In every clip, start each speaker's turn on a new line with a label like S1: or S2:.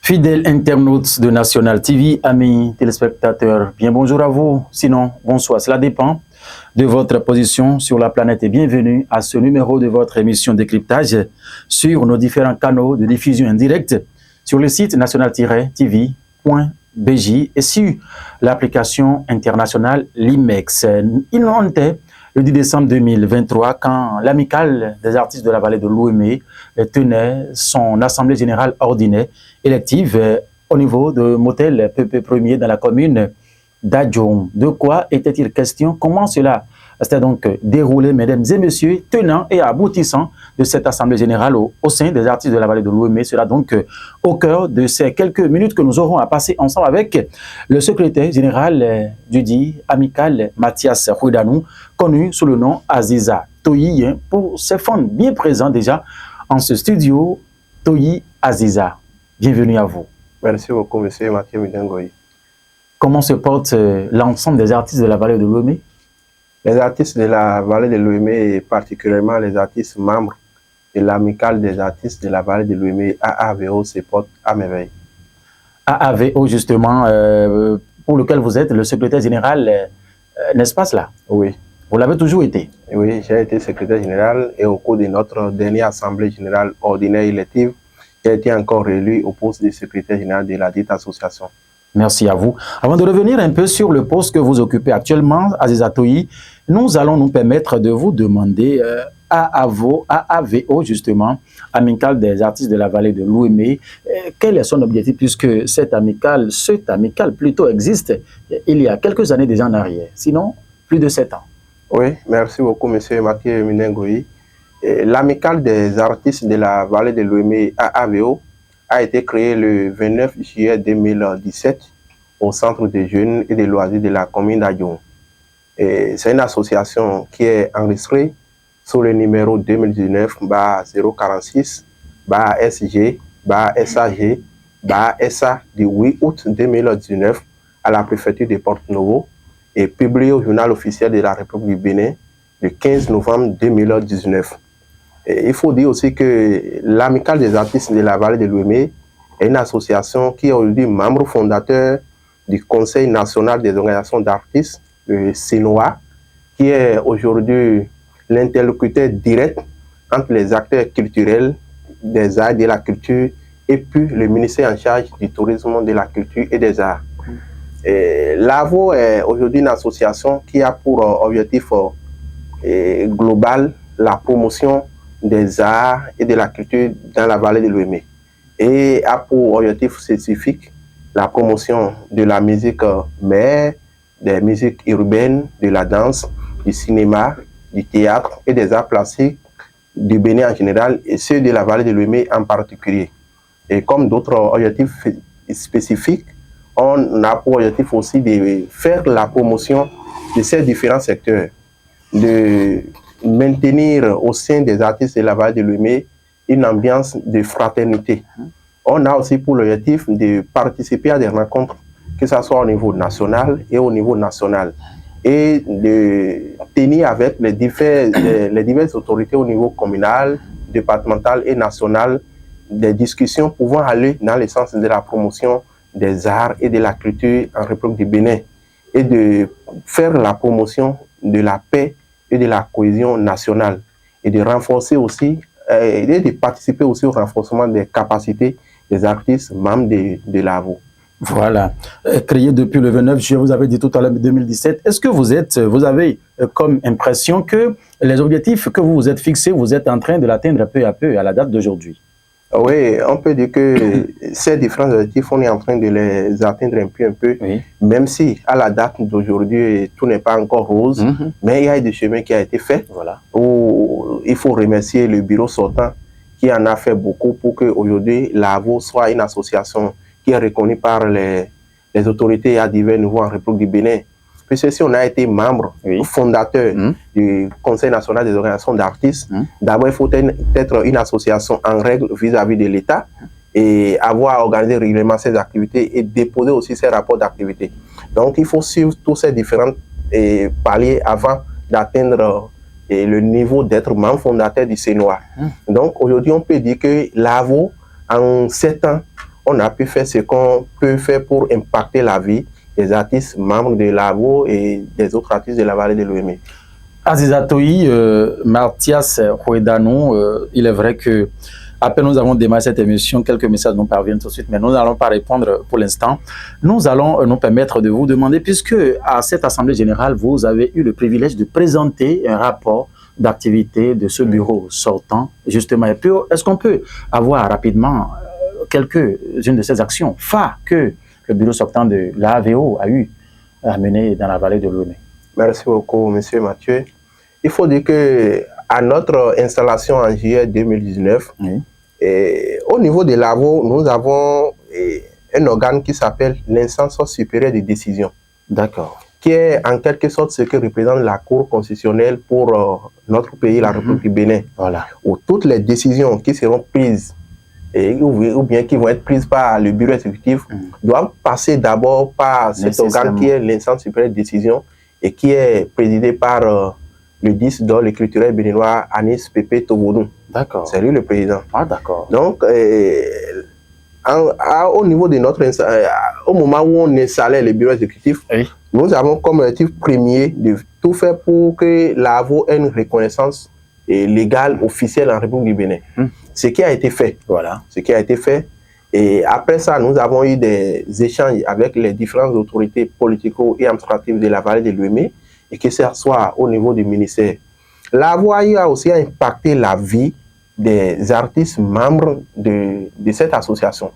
S1: Fidèles internautes de National TV, amis téléspectateurs, bien bonjour à vous, sinon bonsoir, cela dépend de votre position sur la planète et bienvenue à ce numéro de votre émission Décryptage sur nos différents canaux de diffusion indirecte sur le site national-tv.bj et sur l'application internationale Limex. Il en était le 10 décembre 2023 quand l'amicale des artistes de la vallée de l'Ouémé tenait son assemblée générale ordinaire élective au niveau de Motel PP Premier dans la commune d'Adjoum. De quoi était-il question? Comment cela s'était donc déroulé, mesdames et messieurs, tenant et aboutissant de cette assemblée générale au sein des artistes de la vallée de l'Ouémé? Cela donc au cœur de ces quelques minutes que nous aurons à passer ensemble avec le secrétaire général du dit amical Mathias Roudanou, connu sous le nom Aziza Toyi, pour ses fans bien présents déjà en ce studio. Toyi Aziza, bienvenue à vous.
S2: Merci beaucoup, monsieur Mathieu Midengoyi.
S1: Comment se porte l'ensemble des artistes de la vallée de l'Ouémé?
S2: Les artistes de la vallée de l'Ouémé, et particulièrement les artistes membres de l'amicale des artistes de la vallée de l'Ouémé, AAVO, se portent à merveille.
S1: AAVO, justement, pour lequel vous êtes le secrétaire général, n'est-ce pas cela?
S2: Oui.
S1: Vous l'avez toujours été?
S2: Oui, j'ai été secrétaire général et au cours de notre dernière assemblée générale ordinaire élective, j'ai été encore réélu au poste de secrétaire général de la dite association.
S1: Merci à vous. Avant de revenir un peu sur le poste que vous occupez actuellement, Aziza Toyi, nous allons nous permettre de vous demander AAVO, justement, amicale des artistes de la vallée de l'Ouémé, quel est son objectif puisque cette amicale plutôt existe il y a quelques années déjà en arrière, sinon plus de 7 ans.
S2: Oui, merci beaucoup, monsieur Mathieu Minengoyi. L'amicale des artistes de la vallée de l'Ouémé, AAVO, a été créée le 29 juillet 2017 au Centre des jeunes et des loisirs de la commune d'Adjoum. C'est une association qui est enregistrée sous le numéro 2019-046-SG-SAG-SA du 8 août 2019 à la préfecture de Porto-Novo et publiée au journal officiel de la République du Bénin le 15 novembre 2019. Il faut dire aussi que l'amicale des artistes de la vallée de l'Ouémé est une association qui est aujourd'hui membre fondateur du Conseil national des organisations d'artistes, le CNOA, qui est aujourd'hui l'interlocuteur direct entre les acteurs culturels, des arts et de la culture, et puis le ministère en charge du tourisme, de la culture et des arts. L'AVO est aujourd'hui une association qui a pour objectif global la promotion des arts et de la culture dans la vallée de l'Ouémé et a pour objectif spécifique la promotion de la musique mère, des musiques urbaines, de la danse, du cinéma, du théâtre et des arts plastiques du Bénin en général et ceux de la vallée de l'Ouémé en particulier. Et comme d'autres objectifs spécifiques, on a pour objectif aussi de faire la promotion de ces différents secteurs, de maintenir au sein des artistes de la vallée de l'Ouémé une ambiance de fraternité. On a aussi pour l'objectif de participer à des rencontres, que ce soit au niveau national et au niveau national, et de tenir avec les diverses autorités au niveau communal, départemental et national des discussions pouvant aller dans le sens de la promotion des arts et de la culture en République du Bénin et de faire la promotion de la paix et de la cohésion nationale et de renforcer aussi et de participer aussi au renforcement des capacités des artistes membres de l'AVO.
S1: Voilà. Créé depuis le 29 juillet, vous avez dit tout à l'heure 2017. Est-ce que vous avez comme impression que les objectifs que vous vous êtes fixés, vous êtes en train de l'atteindre peu à peu à la date d'aujourd'hui?
S2: Oui, on peut dire que ces différents objectifs, on est en train de les atteindre un peu, oui. Même si à la date d'aujourd'hui, tout n'est pas encore rose, mais il y a des chemins qui ont été faits.
S1: Voilà.
S2: Où il faut remercier le bureau sortant qui en a fait beaucoup pour qu'aujourd'hui l'AVO soit une association qui est reconnue par les autorités à divers niveaux en République du Bénin. Puisque si on a été membre fondateur du Conseil national des organisations d'artistes, d'abord il faut être une association en règle vis-à-vis de l'État et avoir organisé régulièrement ses activités et déposer aussi ses rapports d'activité. Donc il faut suivre tous ces différents paliers avant d'atteindre le niveau d'être membre fondateur du CNOA. Donc aujourd'hui on peut dire que l'AVO, en 7 ans, on a pu faire ce qu'on peut faire pour impacter la vie des artistes membres de l'AVO et des autres artistes de la vallée de l'Ouémé.
S1: Aziza Toyi, Mathias Huedano, il est vrai que à peine nous avons démarré cette émission, quelques messages nous parviennent tout de suite, mais nous n'allons pas répondre pour l'instant. Nous allons nous permettre de vous demander, puisque à cette Assemblée générale, vous avez eu le privilège de présenter un rapport d'activité de ce bureau sortant, justement. Et puis, est-ce qu'on peut avoir rapidement quelques-unes de ces actions phares que le bureau sortant de l'AVO a eu à mener dans la vallée de l'Ouémé?
S2: Merci beaucoup, M. Mathieu. Il faut dire que à notre installation en juillet 2019,
S1: oui,
S2: au niveau de l'AVO, nous avons un organe qui s'appelle l'instance supérieure de décision.
S1: D'accord.
S2: Qui est en quelque sorte ce que représente la Cour constitutionnelle pour notre pays, la République du Bénin.
S1: Voilà.
S2: Où toutes les décisions qui seront prises ou bien qui vont être prises par le bureau exécutif doivent passer d'abord par cet organe qui est l'instance supérieure de décision et qui est présidé par le 10 d'or, le culturel béninois Anis Pépé Tovodou.
S1: D'accord.
S2: C'est lui le président.
S1: Ah, d'accord.
S2: Donc, au niveau de notre au moment où on installait le bureau exécutif,
S1: oui,
S2: nous avons comme objectif premier de tout faire pour que l'AVO ait une reconnaissance légale, officielle en République du Bénin. Ce qui a été fait.
S1: Voilà.
S2: Ce qui a été fait. Et après ça, nous avons eu des échanges avec les différentes autorités politico et administratives de la vallée de l'Ouémé, et que ce soit au niveau du ministère. L'AVO a aussi impacté la vie des artistes membres de cette association.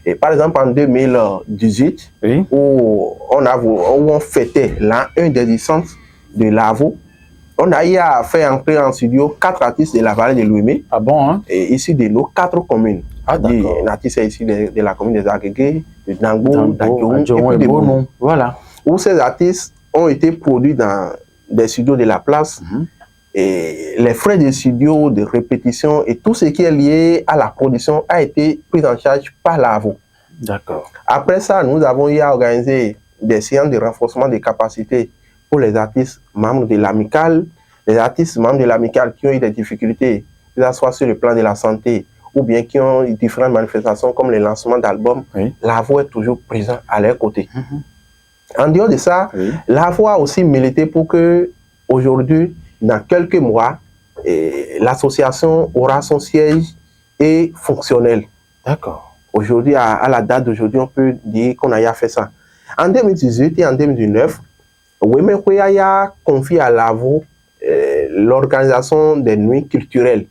S2: Et par exemple, en 2018,
S1: oui,
S2: où on fêtait l'an 1 d'existence de l'AVO, on a eu à faire entrer en studio 4 artistes de la vallée de l'Ouémé.
S1: Ah bon, hein?
S2: Et ici de nos 4 communes.
S1: Ah, d'accord.
S2: Un artiste ici de la commune des Aguégué, de Dango, d'Adjoum et
S1: de Bonon. Voilà.
S2: Où ces artistes ont été produits dans des studios de la place. Et les frais de studio, de répétition et tout ce qui est lié à la production a été pris en charge par l'AVO.
S1: D'accord.
S2: Après ça, nous avons eu à organiser des séances de renforcement des capacités pour les artistes membres de l'amicale, les artistes membres de l'amicale qui ont eu des difficultés, que ce soit sur le plan de la santé ou bien qui ont eu différentes manifestations comme le lancement d'albums.
S1: Oui.
S2: L'AVO est toujours présent à leur côté. En dehors de ça,
S1: oui,
S2: l'AVO a aussi milité pour que aujourd'hui, dans quelques mois, l'association aura son siège et fonctionnel.
S1: D'accord.
S2: Aujourd'hui, à la date d'aujourd'hui, on peut dire qu'on a fait ça. En 2018 et en 2019, Ouémé a confié à l'AVO l'organisation des nuits culturelles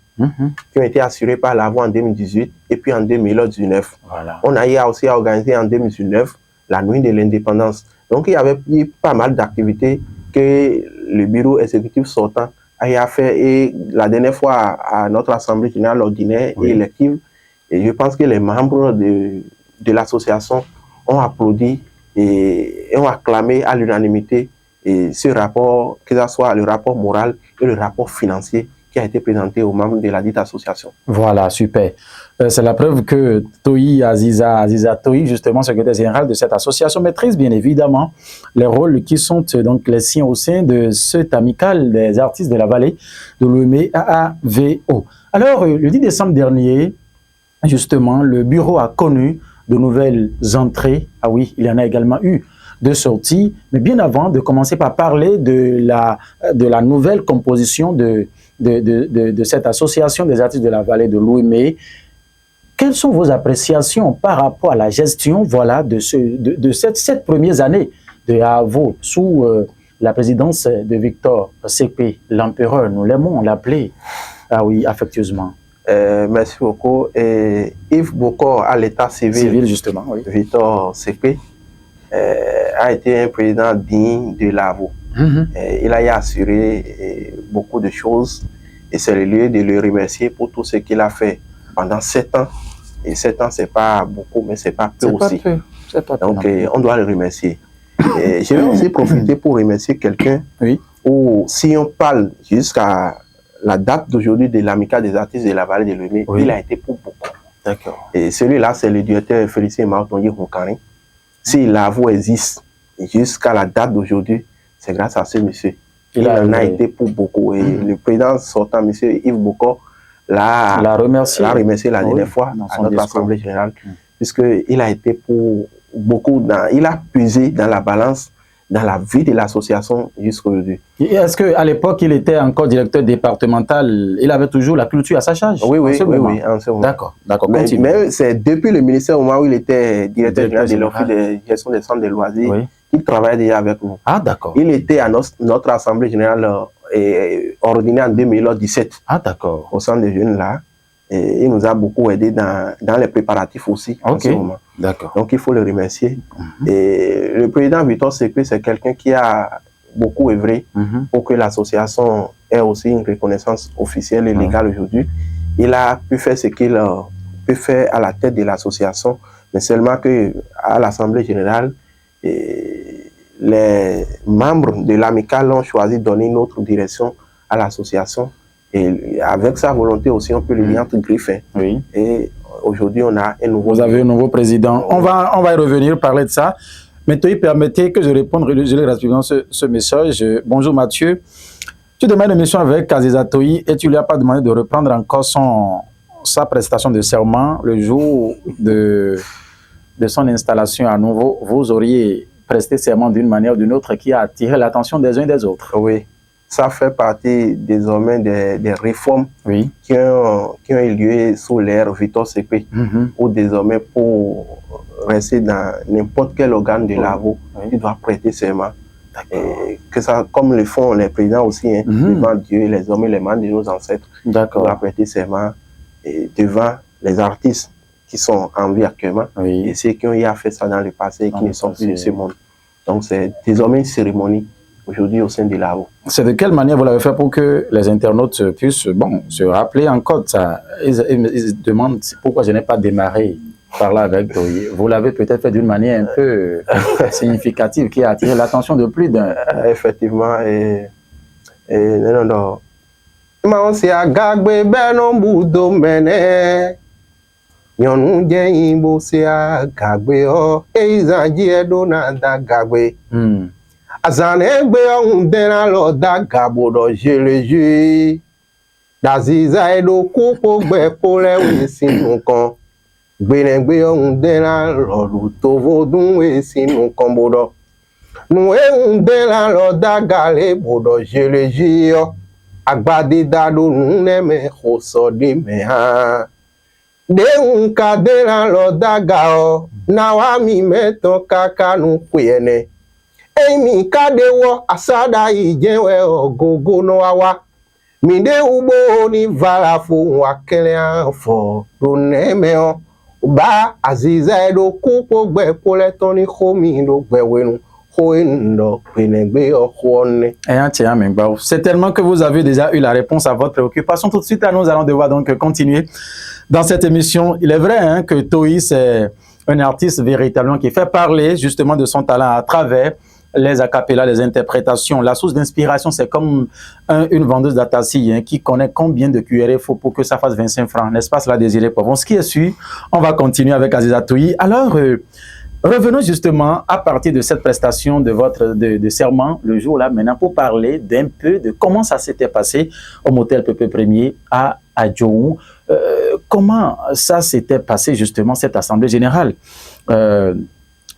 S2: qui ont été assurées par l'AVO en 2018 et puis en 2019.
S1: Voilà.
S2: On a eu aussi à organiser en 2019 la nuit de l'indépendance. Donc il y avait eu pas mal d'activités que le bureau exécutif sortant a fait, et la dernière fois à notre assemblée générale ordinaire et élective, et je pense que les membres de l'association ont applaudi et ont acclamé à l'unanimité ce rapport, que ce soit le rapport moral et le rapport financier qui a été présenté aux membres de la dite association.
S1: Voilà, super. C'est la preuve que Toyi Aziza Toyi, justement, secrétaire général de cette association, maîtrise bien évidemment les rôles qui sont donc les siens au sein de cette amicale des artistes de la vallée de l'Ouémé AAVO. Alors, le 10 décembre dernier, justement, le bureau a connu de nouvelles entrées. Ah oui, il y en a également eu de sorties, mais bien avant de commencer par parler de la nouvelle composition de cette association des artistes de la vallée de l'Ouémé, quelles sont vos appréciations par rapport à la gestion, voilà, de cette 7 premières années de AVO sous la présidence de Victor Cepé, l'empereur, nous l'aimons l'appeler, ah oui, affectueusement.
S2: Merci beaucoup. Et Yves Bokor, à l'état civil,
S1: justement, oui.
S2: Victor Cepé a été un président digne de l'AVO. Il a assuré beaucoup de choses et c'est le lieu de le remercier pour tout ce qu'il a fait pendant 7 ans. Et 7 ans, c'est pas beaucoup, mais c'est pas peu aussi. Donc, on doit le remercier. Et je vais aussi profiter pour remercier quelqu'un où, si on parle jusqu'à la date d'aujourd'hui de l'amicale des artistes de la vallée de l'Ouémé, il a été pour beaucoup.
S1: D'accord.
S2: Et celui-là, c'est le directeur Félicien Martonyi Roukarin. Si l'AVO existe jusqu'à la date d'aujourd'hui, c'est grâce à ce monsieur. Il en a été pour beaucoup. Et le président sortant, monsieur Yves Bokor, l'a remercié la dernière fois à notre assemblée générale. puisqu'il a été pour beaucoup, il a pesé dans la balance, dans la vie de l'association jusqu'aujourd'hui.
S1: Est-ce qu'à l'époque, il était encore directeur départemental, il avait toujours la culture à sa charge?
S2: Oui, oui, oui, en ce moment.
S1: D'accord, d'accord.
S2: Mais c'est depuis le ministère au moment où il était directeur général de l'Office de gestion des centres de loisirs, il travaillait déjà avec nous.
S1: Ah, d'accord.
S2: Il était à notre assemblée générale ordinaire en 2017.
S1: Ah, d'accord.
S2: Au centre des jeunes là. Et il nous a beaucoup aidé dans les préparatifs aussi en ce moment.
S1: D'accord.
S2: Donc il faut le remercier. Et le président Victor Sepe, c'est quelqu'un qui a beaucoup œuvré pour que l'association ait aussi une reconnaissance officielle et légale aujourd'hui. Il a pu faire ce qu'il peut faire à la tête de l'association, mais seulement qu'à l'Assemblée générale, les membres de l'amicale ont choisi de donner une autre direction à l'association. Et avec sa volonté aussi, on peut le lire entre griffes.
S1: Oui.
S2: Et aujourd'hui, on a un nouveau...
S1: Vous avez un nouveau président. On va y revenir, parler de ça. Mais permettez que je réponde rapidement ce message. Bonjour Mathieu. Tu demandes une mission avec Aziza Toyi et tu ne lui as pas demandé de reprendre encore sa prestation de serment le jour de son installation à nouveau. Vous auriez presté serment d'une manière ou d'une autre qui a attiré l'attention des uns et des autres.
S2: Oui. Ça fait partie désormais des réformes qui ont eu lieu sous l'ère Victor Sepe, où désormais pour rester dans n'importe quel organe de l'AVO, il doit prêter serment. Et que ça, comme le font les présidents aussi, devant Dieu, les hommes et les membres de nos ancêtres, il doit prêter serment devant les artistes qui sont en vie actuellement et ceux qui ont eu à faire ça dans le passé et qui ne sont plus de ce monde. Donc c'est désormais une cérémonie aujourd'hui au sein de l'AO.
S1: C'est de quelle manière vous l'avez fait pour que les internautes puissent se rappeler encore de ça? Ils se demandent pourquoi je n'ai pas démarré par là avec Toyi. Vous l'avez peut-être fait d'une manière un peu significative qui a attiré l'attention de plus d'un.
S2: Effectivement. Non. Azane gbe ohun dena lo da gabodo jeleje Daziza edo kupo gbe pole we sinu kan gbe ohun dena lo to vodun we sinu kan bodo nu ehun dena lo da gale bodo jeleje yo agbade dado nu neme khoso de me ha de un ka dena lo da ga o na wa mi meto kaka nu kwene Emi kadewo asada ijewe ogogo no awa mide ubo ni vala fo wakele afo do nemeo ba Aziza edo kupo gbe pole toni khomi do gbewenu khoendo penegbe okhone.
S1: C'est tellement que vous avez déjà eu la réponse à votre préoccupation. Tout de suite, nous allons devoir donc continuer dans cette émission. Il est vrai que Toyi, c'est un artiste véritablement qui fait parler justement de son talent à travers les acapellas, les interprétations. La source d'inspiration, c'est comme une vendeuse d'atassi qui connaît combien de cuillerées il faut pour que ça fasse 25 francs. N'est-ce pas cela, Désiré Poivron? Ce qui est sûr, on va continuer avec Aziza Toyi. Alors, revenons justement à partir de cette prestation de votre de serment, le jour-là, maintenant, pour parler d'un peu de comment ça s'était passé au motel Pepe Premier à Adjoou. Comment ça s'était passé justement, cette assemblée générale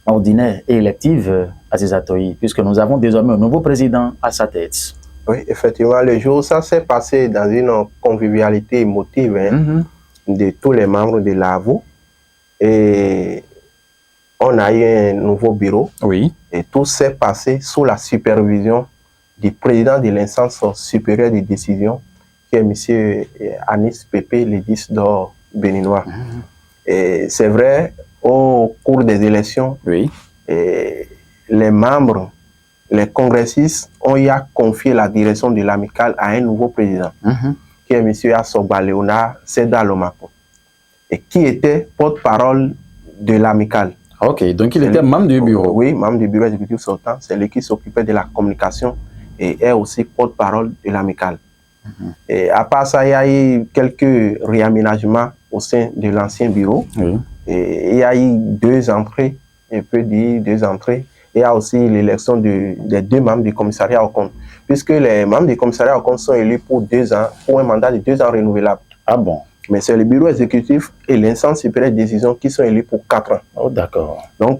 S1: ordinaire et élective, Aziza Toyi, puisque nous avons désormais un nouveau président à sa tête.
S2: Oui, effectivement, le jour, ça s'est passé dans une convivialité émotive de tous les membres de l'AVO. Et on a eu un nouveau bureau.
S1: Oui.
S2: Et tout s'est passé sous la supervision du président de l'instance supérieure de décision, qui est M. Anis Pepe, le 10 d'or béninois. Et c'est vrai, au cours des élections, les membres, les congressistes ont eu à confier la direction de l'amicale à un nouveau président, qui est M. Assoba Léonard Seda Lomako, et qui était porte-parole de l'amicale.
S1: Ok, donc il était membre du bureau.
S2: Oui, membre du bureau exécutif sortant. C'est lui qui s'occupait de la communication et est aussi porte-parole de l'amicale. Et à part ça, il y a eu quelques réaménagements au sein de l'ancien bureau. Et il y a eu 2 entrées, on peut dire 2 entrées. Il y a aussi l'élection des 2 membres du commissariat au compte, puisque les membres du commissariat au compte sont élus pour 2 ans, pour un mandat de 2 ans renouvelable.
S1: Ah bon?
S2: Mais c'est le bureau exécutif et l'instance supérieure de décision qui sont élus pour 4 ans.
S1: Oh, d'accord.
S2: Donc,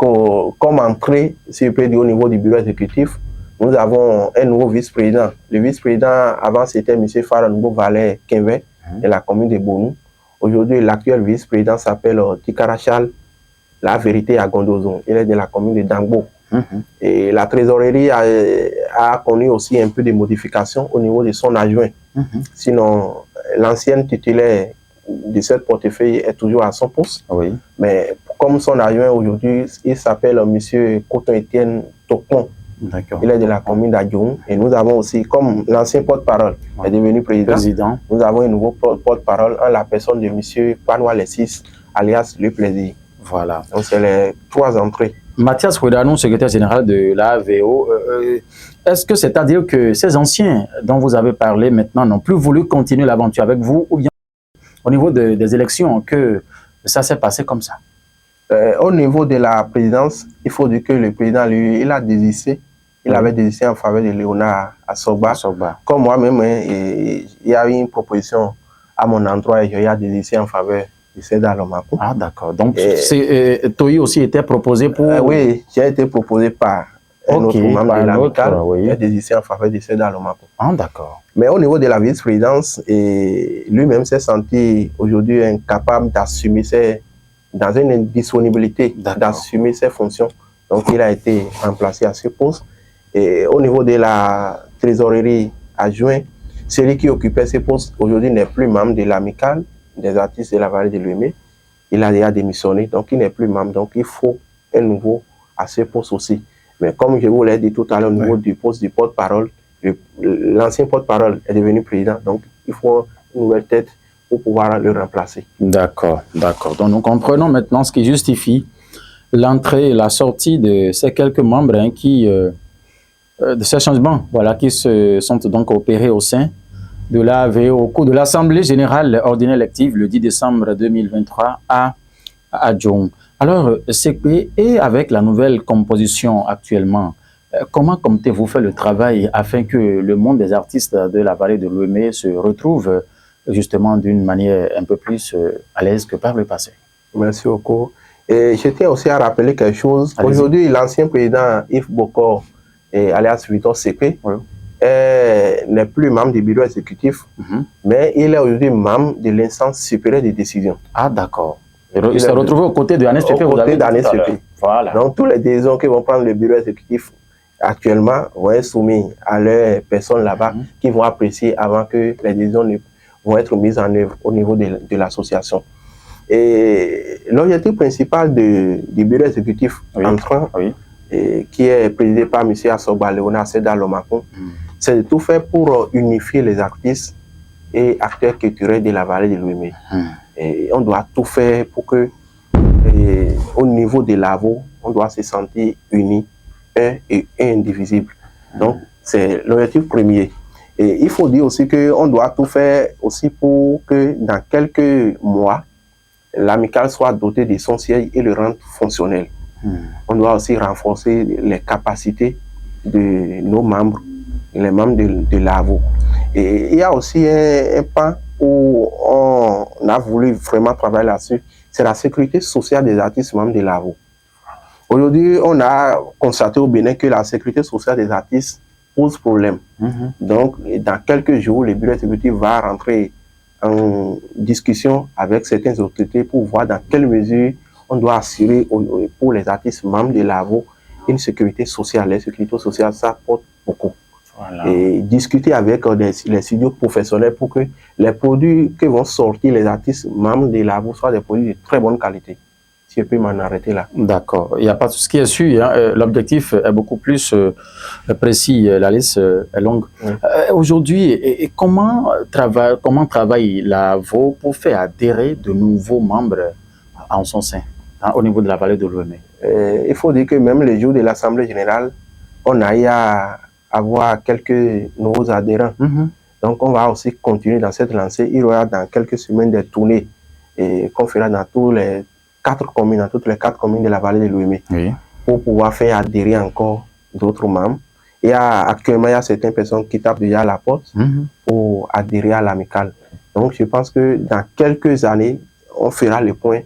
S2: comme entrée, si je peux dire, au niveau du bureau exécutif, nous avons un nouveau vice-président. Le vice-président, avant, c'était M. Farango Valais Kenve, de la commune de Bonou. Aujourd'hui, l'actuel vice-président s'appelle Tikarachal La Vérité à Gondozon. Il est de la commune de Dangbo. Et la trésorerie a connu aussi un peu de modifications au niveau de son adjoint. Sinon, l'ancienne titulaire de cette portefeuille est toujours à son poste.
S1: Oui.
S2: Mais comme son adjoint aujourd'hui, il s'appelle M. Coton-Étienne Tokon. Il est de la commune d'Adjoum. Et nous avons aussi, comme l'ancien porte-parole est devenu président, nous avons un nouveau porte-parole en la personne de M. Panois Lessis, alias Le Plaisir.
S1: Voilà.
S2: Donc, c'est les 3 entrées.
S1: Mathias Fouedanou, secrétaire général de l'AVO, est-ce que c'est-à-dire que ces anciens dont vous avez parlé maintenant n'ont plus voulu continuer l'aventure avec vous, ou bien au niveau des élections que ça s'est passé comme ça?
S2: Au niveau de la présidence, il faut dire que le président, lui, il a désisté. Il avait désisté en faveur de Léonard Assoba. Comme moi-même, il y a eu une proposition à mon endroit et j'ai désisté en faveur de Seda Lomaco.
S1: Ah, d'accord. Donc, Toyi aussi était proposé pour...
S2: oui, j'ai été proposé par un autre membre de l'amicale. Il a désisté en faveur de Seda Lomaco.
S1: Ah, d'accord.
S2: Mais au niveau de la vice-présidence, lui-même s'est senti aujourd'hui incapable d'assumer dans une indisponibilité d'assumer ses fonctions. Donc, il a été remplacé à ce poste. Et au niveau de la trésorerie adjoint, celui qui occupait ce poste aujourd'hui n'est plus membre de l'amicale des artistes de la vallée de Lomé. Il a déjà démissionné, donc il n'est plus membre. Donc, il faut un nouveau à ce poste aussi. Mais comme je vous l'ai dit tout à l'heure, au niveau du poste du porte-parole, l'ancien porte-parole est devenu président. Donc, il faut une nouvelle tête pour pouvoir le remplacer.
S1: D'accord, d'accord. Donc, nous comprenons maintenant ce qui justifie l'entrée et la sortie de ces quelques membres de ces changements qui se sont donc opérés au sein de l'AVO au cours de l'Assemblée générale ordinaire élective le 10 décembre 2023 à Adjoum. Alors, CP, et avec la nouvelle composition actuellement, comment comptez-vous faire le travail afin que le monde des artistes de la vallée de Lomé se retrouve justement d'une manière un peu plus à l'aise que par le passé?
S2: Merci beaucoup. Et je tiens aussi à rappeler quelque chose. Aujourd'hui, l'ancien président Yves Bokor, alias Victor CP, n'est plus membre du bureau exécutif, mais il est aujourd'hui membre de l'instance supérieure de décision.
S1: Ah, d'accord. Il s'est retrouvé aux côtés de Agnès Pépé.
S2: Voilà. Donc, tous les décisions qui vont prendre le bureau exécutif actuellement vont être soumis à leurs personnes là-bas qui vont apprécier avant que les décisions vont être mises en œuvre au niveau de l'association. Et l'objectif principal du bureau exécutif entrant, qui est présidé par M. Assoba Léonard Seda Lomaco, c'est de tout faire pour unifier les artistes et acteurs culturels de la vallée de Lomé. Et on doit tout faire pour que, au niveau de l'AVO, on doit se sentir unis, un et indivisible. Donc, c'est l'objectif premier. Et il faut dire aussi qu'on doit tout faire aussi pour que dans quelques mois, l'amicale soit dotée de son siège et le rendre fonctionnel. On doit aussi renforcer les capacités de nos membres, les membres de l'AVO. Et il y a aussi un pan où on a voulu vraiment travailler là-dessus, c'est la sécurité sociale des artistes membres de l'AVO. Aujourd'hui, on a constaté au Bénin que la sécurité sociale des artistes pose problème. Donc, dans quelques jours, le bureau exécutif va rentrer en discussion avec certaines autorités pour voir dans quelle mesure on doit assurer pour les artistes membres de l'AVO une sécurité sociale. La sécurité sociale, ça porte beaucoup. Voilà. Et discuter avec les studios professionnels pour que les produits que vont sortir les artistes membres de l'AVO soient des produits de très bonne qualité. Si je peux m'en arrêter là.
S1: D'accord. Il n'y a pas tout ce qui est sûr. L'objectif est beaucoup plus précis. La liste est longue. Aujourd'hui, comment travaille l'AVO pour faire adhérer de nouveaux membres en son sein, au niveau de la vallée de Lomé?
S2: Il faut dire que même le jour de l'Assemblée générale, on a eu à avoir quelques nouveaux adhérents. Donc, on va aussi continuer dans cette lancée. Il y aura dans quelques semaines des tournées qu'on fera dans toutes les 4 communes de la vallée de Lomé pour pouvoir faire adhérer encore d'autres membres. Actuellement, il y a certaines personnes qui tapent déjà à la porte pour adhérer à l'amicale. Donc je pense que dans quelques années, on fera le point.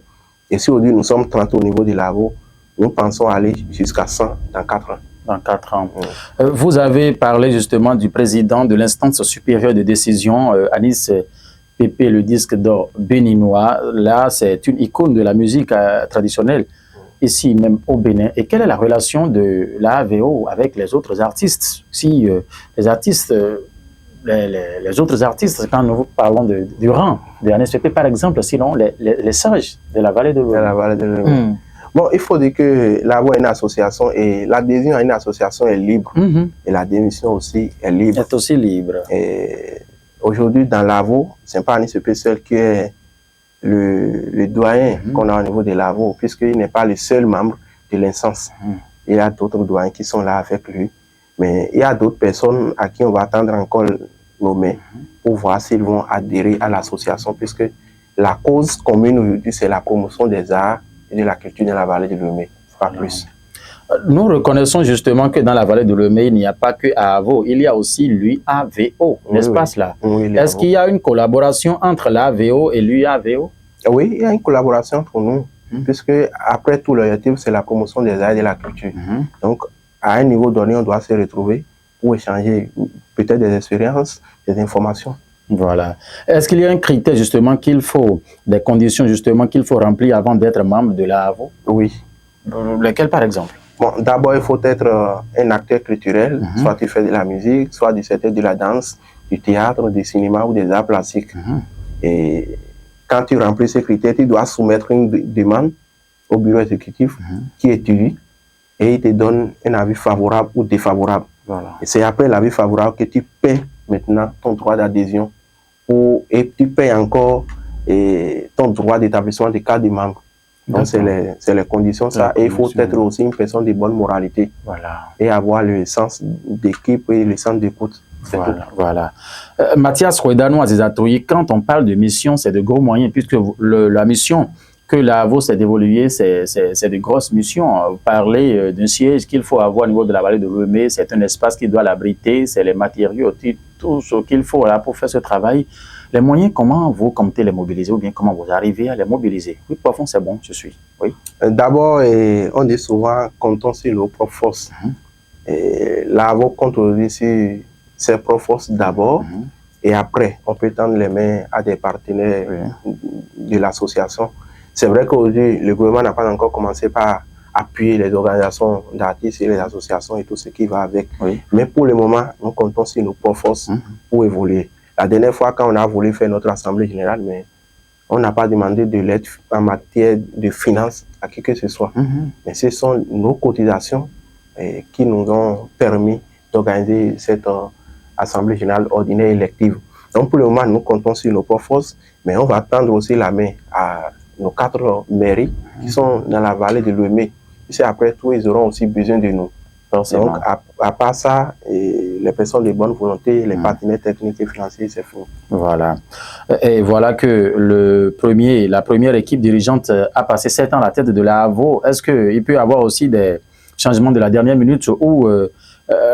S2: Et si aujourd'hui nous sommes 30 au niveau de l'AVO, nous pensons aller jusqu'à 100 dans 4 ans.
S1: Dans 4 ans. Vous avez parlé justement du président de l'instance supérieure de décision, Anis Pépé, le disque d'or béninois. Là, c'est une icône de la musique traditionnelle, ici même au Bénin. Et quelle est la relation de l'AVO avec les autres artistes? Si les artistes, les autres artistes, quand nous parlons du rang de Anis Pépé, par exemple, sinon les sages de la vallée de l'Ouest.
S2: Bon, il faut dire que l'AVO est une association et l'adhésion à une association est libre. Et la démission aussi est libre.
S1: Est aussi libre.
S2: Aujourd'hui, dans l'AVO, ce n'est pas Anis Pépé seul qui est le doyen qu'on a au niveau de l'AVO, puisqu'il n'est pas le seul membre de l'instance. Il y a d'autres doyens qui sont là avec lui. Mais il y a d'autres personnes à qui on va attendre encore nommer pour voir s'ils vont adhérer à l'association, puisque la cause commune aujourd'hui, c'est la promotion des arts et de la culture dans la vallée de Lomé, pas plus.
S1: Nous reconnaissons justement que dans la vallée de Lomé, il n'y a pas que AVO, il y a aussi l'UAVO, n'est-ce pas cela? Est-ce qu'il y a une collaboration entre l'AVO et l'UAVO?
S2: Oui, il y a une collaboration entre nous, puisque après tout, l'objectif, c'est la promotion des arts et de la culture. Donc, à un niveau donné, on doit se retrouver pour échanger peut-être des expériences, des informations.
S1: Voilà. Est-ce qu'il y a un critère justement qu'il faut, des conditions justement qu'il faut remplir avant d'être membre de l'AVO?
S2: Oui.
S1: Lesquelles par exemple?
S2: Bon, d'abord, il faut être un acteur culturel, soit tu fais de la musique, soit du secteur de la danse, du théâtre, du cinéma ou des arts plastiques. Et quand tu remplis ces critères, tu dois soumettre une demande au bureau exécutif qui étudie et il te donne un avis favorable ou défavorable.
S1: Voilà.
S2: Et c'est après l'avis favorable que tu paies maintenant ton droit d'adhésion et tu payes encore ton droit d'établissement des cartes de membres. Donc, c'est les conditions, ça. Et il faut être aussi une personne de bonne moralité.
S1: Voilà.
S2: Et avoir le sens d'équipe et le sens d'écoute.
S1: Voilà. Mathias Rouedano Azizatoyi, quand on parle de mission, c'est de gros moyens, puisque la mission que l'AVO s'est dévoluée, c'est de grosses missions. Vous parlez d'un siège qu'il faut avoir au niveau de la vallée de Lomé, c'est un espace qui doit l'abriter, c'est les matériaux, tout ce qu'il faut là pour faire ce travail. Les moyens, comment vous comptez les mobiliser ou bien comment vous arrivez à les mobiliser? Oui, parfois c'est bon, je suis. Oui.
S2: D'abord, on dit souvent, comptons sur nos propres forces. L'AVO compte aussi sur ses propres forces d'abord, et après, on peut tendre les mains à des partenaires de l'association. C'est vrai qu'aujourd'hui, le gouvernement n'a pas encore commencé par appuyer les organisations d'artistes et les associations et tout ce qui va avec. Mais pour le moment, nous comptons sur nos propres forces pour évoluer. La dernière fois, quand on a voulu faire notre assemblée générale, mais on n'a pas demandé de l'aide en matière de finances à qui que ce soit. Mais ce sont nos cotisations qui nous ont permis d'organiser cette assemblée générale ordinaire élective. Donc pour le moment, nous comptons sur nos propres forces, mais on va tendre aussi la main à nos 4 mairies qui sont dans la vallée de Lomé. Et après tout, ils auront aussi besoin de nous. Donc, à part ça, les personnes de bonne volonté, les partenaires techniques et financiers, c'est fini.
S1: Voilà. Et voilà que la première équipe dirigeante a passé 7 ans à la tête de l'AVO. Est-ce qu'il peut y avoir aussi des changements de la dernière minute où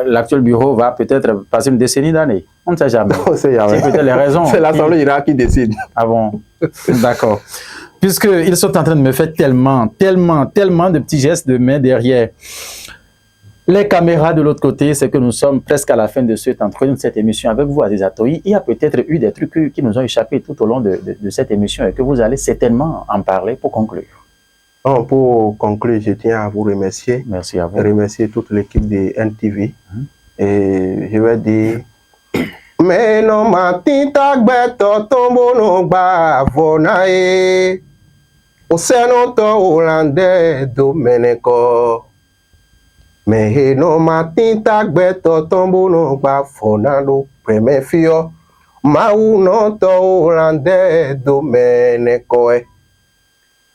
S1: l'actuel bureau va peut-être passer une décennie d'années? On ne sait jamais.
S2: On ne sait jamais.
S1: C'est peut-être les raisons.
S2: C'est l'Assemblée générale qui décide.
S1: Ah bon? D'accord. Puisqu'ils sont en train de me faire tellement de petits gestes de main derrière. Les caméras de l'autre côté, c'est que nous sommes presque à la fin de cet entretien, de cette émission avec vous, Azizatoyi. Il y a peut-être eu des trucs qui nous ont échappé tout au long de cette émission et que vous allez certainement en parler pour conclure.
S2: Bon, pour conclure, je tiens à vous remercier.
S1: Merci à vous.
S2: Remercier toute l'équipe de NTV. Et je vais dire... Mais non, ma tinta gbeto tombo no gba vonae. O seno to hollandais domeneko. Mais non, ma tinta gbeto tombo no gba fonalo preme fio. Ma uno to hollandais domeneko.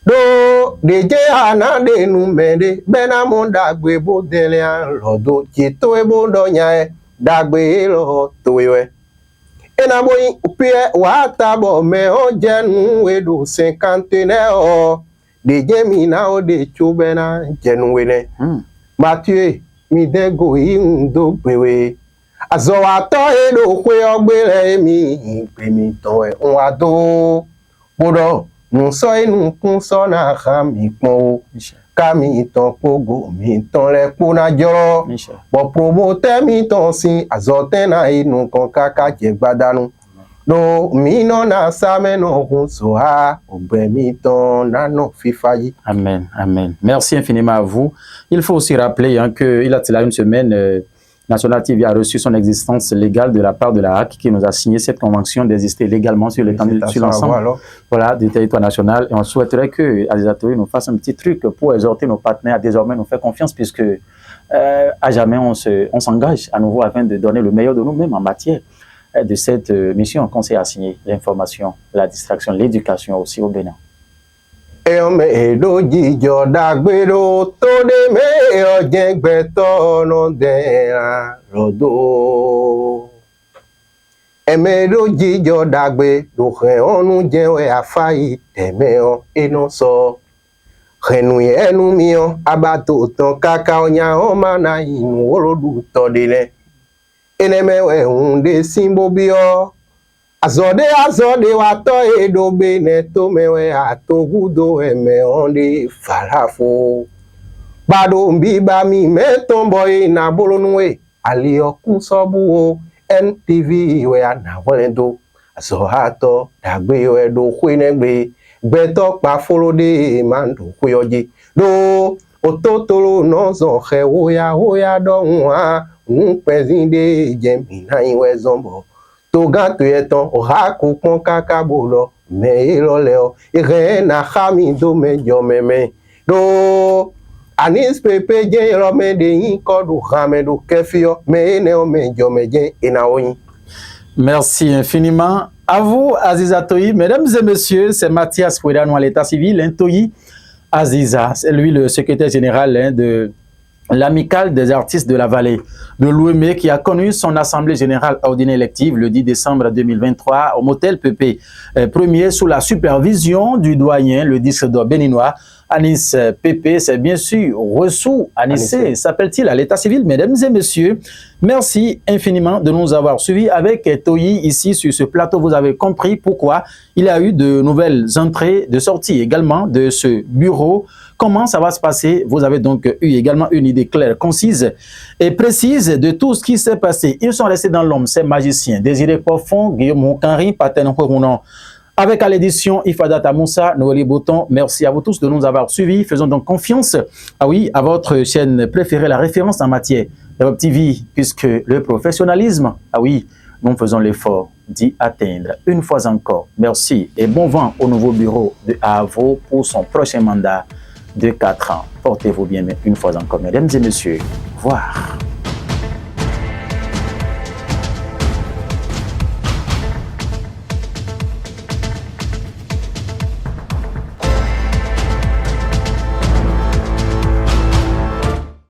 S2: Do deje ana de numede bena monda gbebo dele an lodo jito ebo donya dagbe lo towe. Ena boy upie wata bo me o jenu edo 50 ne o de jemi na o de chubena jenu wene Mathieu mi de go indo gbewe Azoato edo kwe ogbele mi pemi towe onado. Bodo nous soy nous kunso na khami po. Kami ton pogo mi ton le kuna joro. Bo promote mi ton si azote na inu kon kaka jegbadanu. No mi no na same no kunso ha ogbe mi ton na no fifayi.
S1: Amen, amen. Merci infiniment à vous. Il faut aussi rappeler hein, que il a cela une semaine National TV a reçu son existence légale de la part de la HAC qui nous a signé cette convention d'exister légalement sur l'ensemble voilà, du territoire national. Et on souhaiterait que Aziza Toyi nous fasse un petit truc pour exhorter nos partenaires à désormais nous faire confiance puisque à jamais on s'engage à nouveau afin de donner le meilleur de nous-mêmes en matière de cette mission qu'on s'est assignée, l'information, la distraction, l'éducation aussi au Bénin.
S2: Eme doji joda gbero to de me ojengbeto no dera rodo. Eme doji joda gbe do he onu jewe afai teme o eno so. Renu enu mi o abato ton kaka onya o mana inu orodu to dele. Eneme we hunde simbo bio. Azode wato edo bene to mewe ato gudo eme onde falafo. Bado mbiba mi metombo na bolonwe ali okun sobu o NTV we na wolendo. Azo hato dagbe we do kwenegbe gbeto pa folode mando kuyoji. Do ototolo no zo he oya do nwa unpezinde jemina iwe zombo. Toga tuyeton oraku pon kakabolo me loleo ire na khami do mejo meme do anis pepe je lo me de yin kodu khame do kefio me ne o mejo meje inaoyin.
S1: Merci infiniment à vous Aziza Toyi. Mesdames et messieurs, c'est Mathias Fouedano à l'état civil, hein, Toyi Aziza, c'est lui le secrétaire général hein, de l'amicale des artistes de la vallée de l'Ouémé qui a connu son assemblée générale ordinaire élective le 10 décembre 2023 au motel Pépé premier sous la supervision du doyen, le disque d'or béninois Anis Pépé. C'est bien sûr Ressou Anissé, s'appelle-t-il à l'état civil. Mesdames et messieurs, merci infiniment de nous avoir suivis avec Toyi ici sur ce plateau. Vous avez compris pourquoi il y a eu de nouvelles entrées, de sorties également de ce bureau. Comment ça va se passer? Vous avez donc eu également une idée claire, concise et précise de tout ce qui s'est passé. Ils sont restés dans l'ombre, ces magiciens. Désiré Profond, Guillaume Moukanri, Paten Hourounan. Avec à l'édition Ifadata Moussa, Noélie Bouton, merci à vous tous de nous avoir suivis. Faisons donc confiance à votre chaîne préférée, la référence en matière de Web TV, puisque le professionnalisme, nous faisons l'effort d'y atteindre. Une fois encore, merci et bon vent au nouveau bureau de AAVO pour son prochain mandat de 4 ans. Portez-vous bien, mais une fois encore, mesdames et messieurs, au revoir.